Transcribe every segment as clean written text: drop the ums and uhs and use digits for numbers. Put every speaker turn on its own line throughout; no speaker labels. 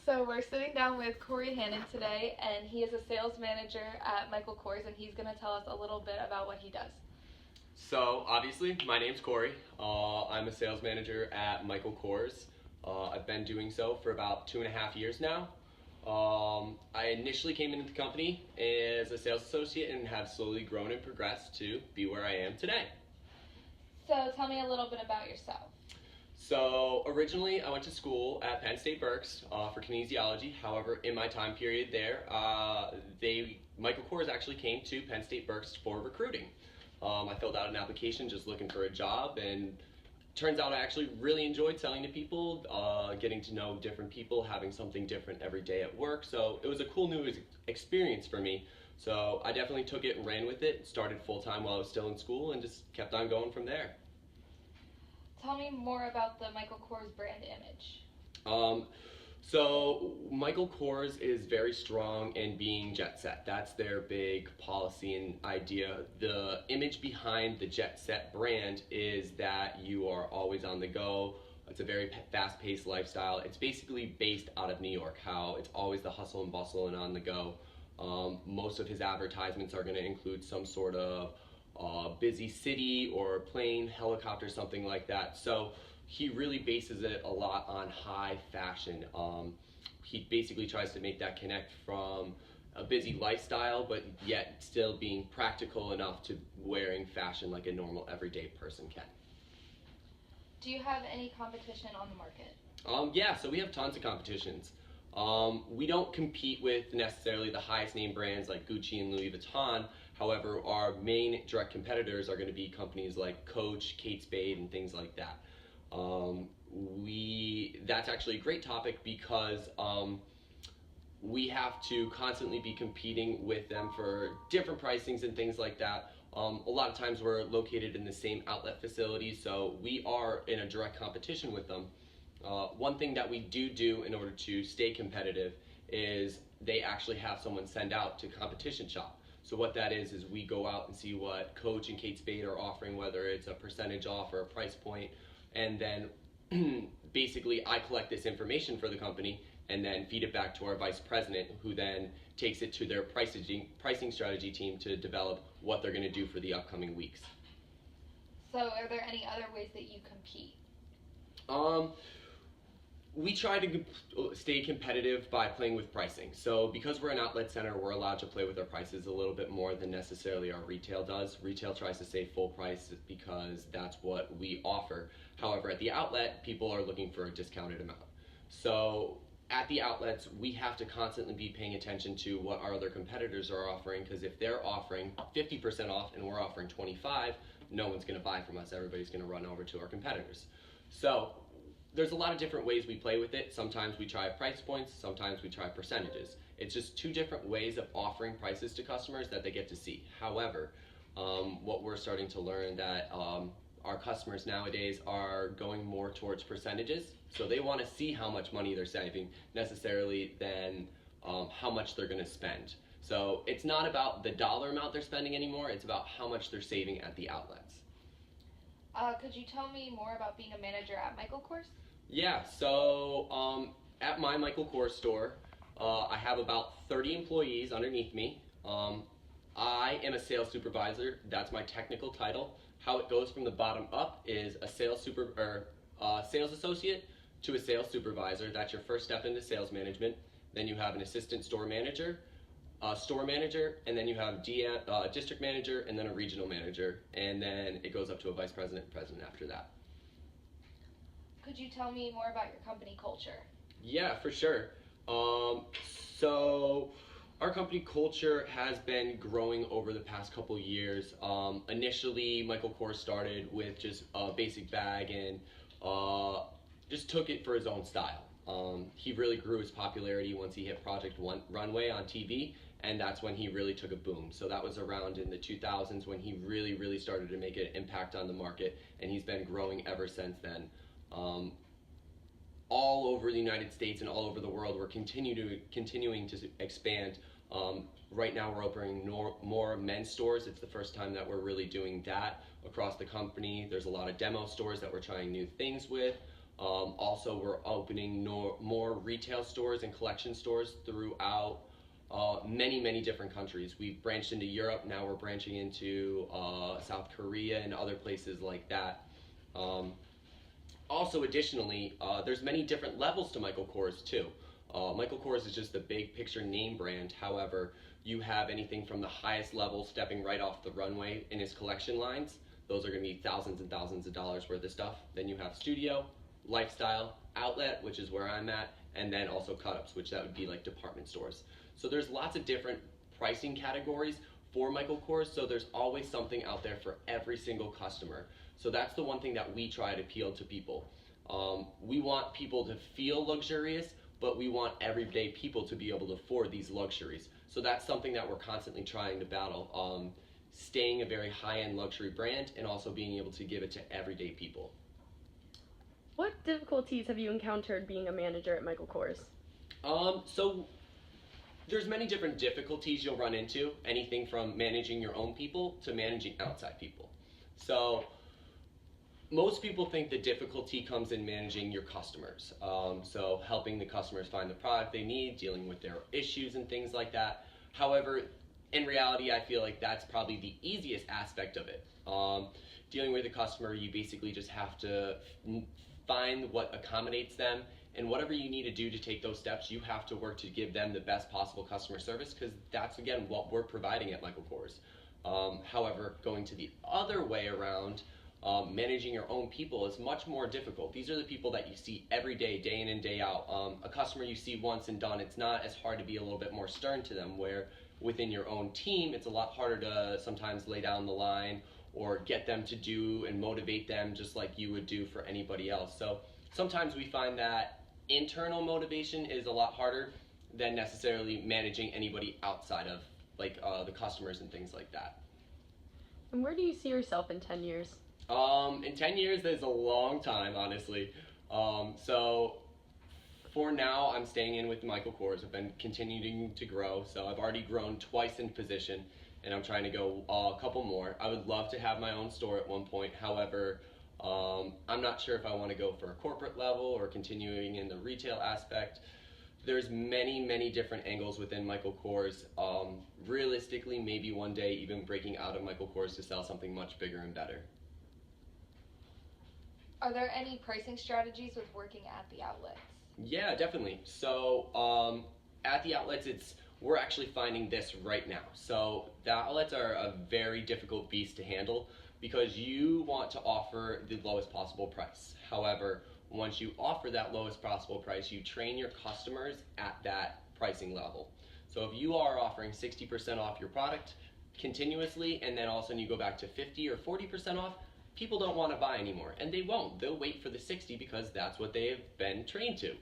So we're sitting down with Corey Hannon today, and he is a sales manager at Michael Kors, and he's going to tell us a little bit about what he does.
So obviously, my name's Corey. I'm a sales manager at Michael Kors. I've been doing so for about 2.5 years now. I initially came into the company as a sales associate and have slowly grown and progressed to be where I am today.
So tell me a little bit about yourself.
So originally I went to school at Penn State Berks for kinesiology. However, in my time period there, Michael Kors actually came to Penn State Berks for recruiting. I filled out an application just looking for a job, and turns out I actually really enjoyed selling to people, getting to know different people, having something different every day at work. So it was a cool new experience for me. So I definitely took it and ran with it, started full-time while I was still in school, and just kept on going from there.
Tell me more about the Michael Kors brand image.
So Michael Kors is very strong in being jet set. That's their big policy and idea. The image behind the jet set brand is that you are always on the go. It's a very fast-paced lifestyle. It's basically based out of New York, how it's always the hustle and bustle and on the go. Most of his advertisements are going to include some sort of busy city or plane, helicopter, something like that. So he really bases it a lot on high fashion. He basically tries to make that connect from a busy lifestyle, but yet still being practical enough to wearing fashion like a normal everyday person can.
Do you have any competition on the market?
Yeah, so we have tons of competitions. We don't compete with necessarily the highest name brands like Gucci and Louis Vuitton. However, our main direct competitors are going to be companies like Coach, Kate Spade, and things like that. That's actually a great topic because we have to constantly be competing with them for different pricings and things like that. A lot of times we're located in the same outlet facility, so we are in a direct competition with them. One thing that we do in order to stay competitive is they actually have someone send out to competition shop. So what that is we go out and see what Coach and Kate Spade are offering, whether it's a percentage off or a price point, and then basically I collect this information for the company and then feed it back to our vice president, who then takes it to their pricing strategy team to develop what they're going to do for the upcoming weeks.
So are there any other ways that you compete?
We try to stay competitive by playing with pricing. So because we're an outlet center, we're allowed to play with our prices a little bit more than necessarily our retail does. Retail tries to stay full price because that's what we offer. However, at the outlet, people are looking for a discounted amount. So at the outlets, we have to constantly be paying attention to what our other competitors are offering, because if they're offering 50% off and we're offering 25%, no one's going to buy from us. Everybody's going to run over to our competitors. So there's a lot of different ways we play with it. Sometimes we try price points, sometimes we try percentages. It's just two different ways of offering prices to customers that they get to see. However, what we're starting to learn that our customers nowadays are going more towards percentages. So they want to see how much money they're saving necessarily than how much they're going to spend. So it's not about the dollar amount they're spending anymore, it's about how much they're saving at the outlets.
Could you tell me more about being a manager at Michael Kors?
Yeah, so at my Michael Kors store, I have about 30 employees underneath me. I am a sales supervisor. That's my technical title. How it goes from the bottom up is a sales associate to a sales supervisor. That's your first step into sales management. Then you have an assistant store manager, store manager, and then you have district manager, and then a regional manager, and then it goes up to a vice president and president after that.
Could you tell me more about your company culture?
Yeah, for sure. So our company culture has been growing over the past couple years. Initially, Michael Kors started with just a basic bag and just took it for his own style. He really grew his popularity once he hit Project Runway on TV, and that's when he really took a boom. So that was around in the 2000s when he really started to make an impact on the market, and he's been growing ever since then. All over the United States and all over the world, we're continuing to expand. Right now we're opening more men's stores. It's the first time that we're really doing that across the company. There's a lot of demo stores that we're trying new things with. Also, we're opening more retail stores and collection stores throughout many different countries. We've branched into Europe, now we're branching into South Korea and other places like that. Also, additionally, there's many different levels to Michael Kors too. Michael Kors is just the big picture name brand. However, you have anything from the highest level stepping right off the runway in his collection lines. Those are going to be thousands and thousands of dollars worth of stuff. Then you have studio, lifestyle, outlet, which is where I'm at, and then also cut-ups, which that would be like department stores. So there's lots of different pricing categories for Michael Kors, so there's always something out there for every single customer. So that's the one thing that we try to appeal to people. We want people to feel luxurious, but we want everyday people to be able to afford these luxuries. So that's something that we're constantly trying to battle. Staying a very high-end luxury brand and also being able to give it to everyday people.
What difficulties have you encountered being a manager at Michael Kors?
So there's many different difficulties you'll run into, anything from managing your own people to managing outside people. So most people think the difficulty comes in managing your customers. So helping the customers find the product they need, dealing with their issues and things like that. However, in reality, I feel like that's probably the easiest aspect of it. Dealing with a customer, you basically just have to find what accommodates them, and whatever you need to do to take those steps, you have to work to give them the best possible customer service, because that's, again, what we're providing at Michael Kors. However, going to the other way around, managing your own people is much more difficult. These are the people that you see every day, day in and day out. A customer you see once and done, it's not as hard to be a little bit more stern to them, where within your own team, it's a lot harder to sometimes lay down the line or get them to do and motivate them just like you would do for anybody else. So sometimes we find that internal motivation is a lot harder than necessarily managing anybody outside of like the customers and things like that.
And where do you see yourself in 10 years?
In 10 years, there's a long time, honestly. So for now, I'm staying in with Michael Kors. I've been continuing to grow, so I've already grown twice in position, and I'm trying to go a couple more. I would love to have my own store at one point. However, I'm not sure if I want to go for a corporate level or continuing in the retail aspect. There's many different angles within Michael Kors. Realistically, maybe one day even breaking out of Michael Kors to sell something much bigger and better.
Are there any pricing strategies with working at the outlets?
Yeah, definitely. So at the outlets, we're actually finding this right now. So the outlets are a very difficult beast to handle because you want to offer the lowest possible price. However, once you offer that lowest possible price, you train your customers at that pricing level. So if you are offering 60% off your product continuously, and then all of a sudden you go back to 50 or 40% off, people don't want to buy anymore, and they won't. They'll wait for the 60 because that's what they have been trained to.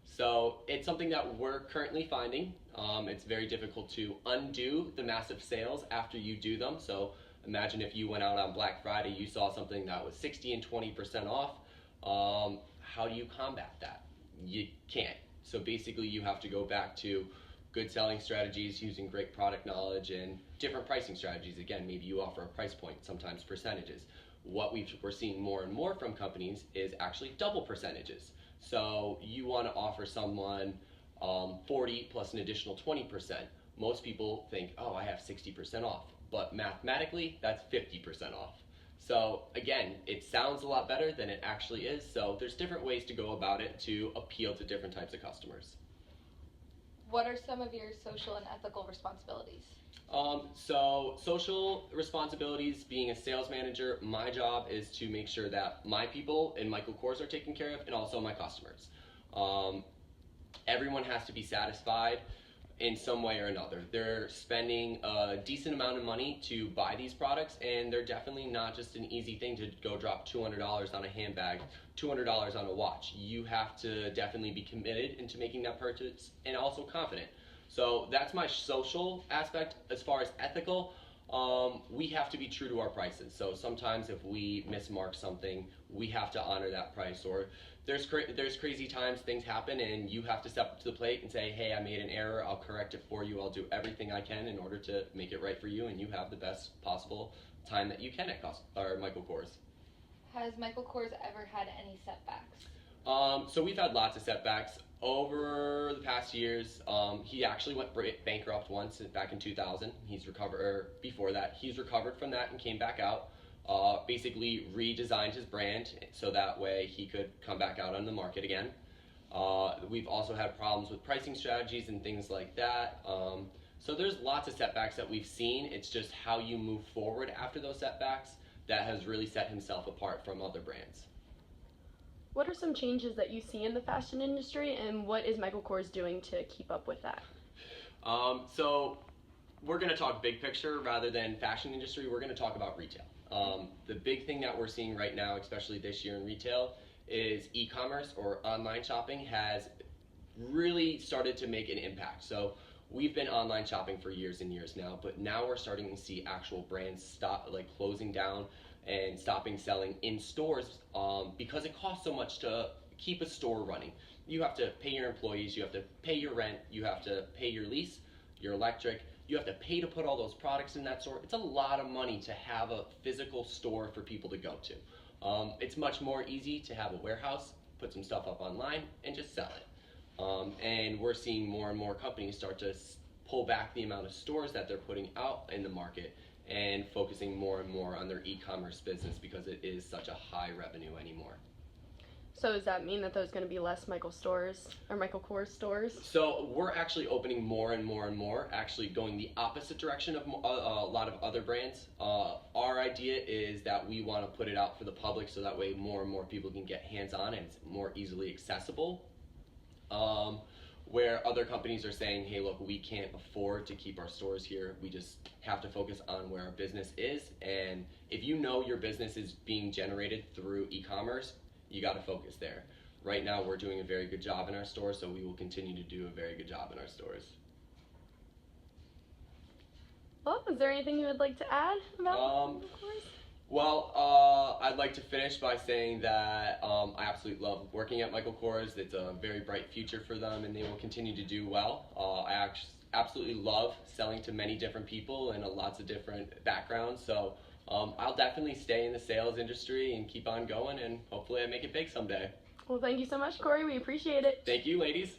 So it's something that we're currently finding. It's very difficult to undo the massive sales after you do them. So imagine if you went out on Black Friday, you saw something that was 60 and 20% off. How do you combat that? You can't. So basically you have to go back to good selling strategies, using great product knowledge, and different pricing strategies. Again, maybe you offer a price point, sometimes percentages. What we're seeing more and more from companies is actually double percentages. So you want to offer someone 40 plus an additional 20%. Most people think, oh, I have 60% off, but mathematically that's 50% off. So again, it sounds a lot better than it actually is. So there's different ways to go about it to appeal to different types of customers.
What are some of your social and ethical responsibilities?
So social responsibilities, being a sales manager, my job is to make sure that my people in Michael Kors are taken care of, and also my customers. Everyone has to be satisfied in some way or another. They're spending a decent amount of money to buy these products, and they're definitely not just an easy thing to go drop $200 on a handbag, $200 on a watch. You have to definitely be committed into making that purchase and also confident. So that's my social aspect. As far as ethical, we have to be true to our prices. So sometimes if we mismark something, we have to honor that price. Or there's crazy times, things happen, and you have to step up to the plate and say, hey, I made an error, I'll correct it for you, I'll do everything I can in order to make it right for you, and you have the best possible time that you can at Michael Kors.
Has Michael Kors ever had any setbacks?
So we've had lots of setbacks over the past years. He actually went bankrupt once back in 2000. He's recovered, or before that, he's recovered from that and came back out. Basically redesigned his brand so that way he could come back out on the market again. We've also had problems with pricing strategies and things like that. So there's lots of setbacks that we've seen. It's just how you move forward after those setbacks that has really set himself apart from other brands.
What are some changes that you see in the fashion industry, and what is Michael Kors doing to keep up with that?
So we're going to talk big picture rather than fashion industry. We're going to talk about retail. The big thing that we're seeing right now, especially this year in retail, is e-commerce or online shopping has really started to make an impact. So we've been online shopping for years and years now, but now we're starting to see actual brands stop, like closing down and stopping selling in stores because it costs so much to keep a store running. You have to pay your employees, you have to pay your rent, you have to pay your lease, your electric, you have to pay to put all those products in that store. It's a lot of money to have a physical store for people to go to. It's much more easy to have a warehouse, put some stuff up online, and just sell it. And we're seeing more and more companies start to pull back the amount of stores that they're putting out in the market and focusing more and more on their e-commerce business because it is such a high revenue anymore.
So does that mean that there's going to be less Michael Kors stores?
So we're actually opening more and more and more, actually going the opposite direction of a lot of other brands. Our idea is that we want to put it out for the public so that way more and more people can get hands-on and it's more easily accessible. Where other companies are saying, hey, look, we can't afford to keep our stores here. We just have to focus on where our business is. And if you know your business is being generated through e-commerce, you got to focus there. Right now, we're doing a very good job in our stores, so we will continue to do a very good job in our stores.
Well, is there anything you would like to add about Michael Kors?
Well, I'd like to finish by saying that I absolutely love working at Michael Kors. It's a very bright future for them, and they will continue to do well. I absolutely love selling to many different people and lots of different backgrounds. So I'll definitely stay in the sales industry and keep on going, and hopefully I make it big someday.
Well, thank you so much, Corey. We appreciate it.
Thank you, ladies.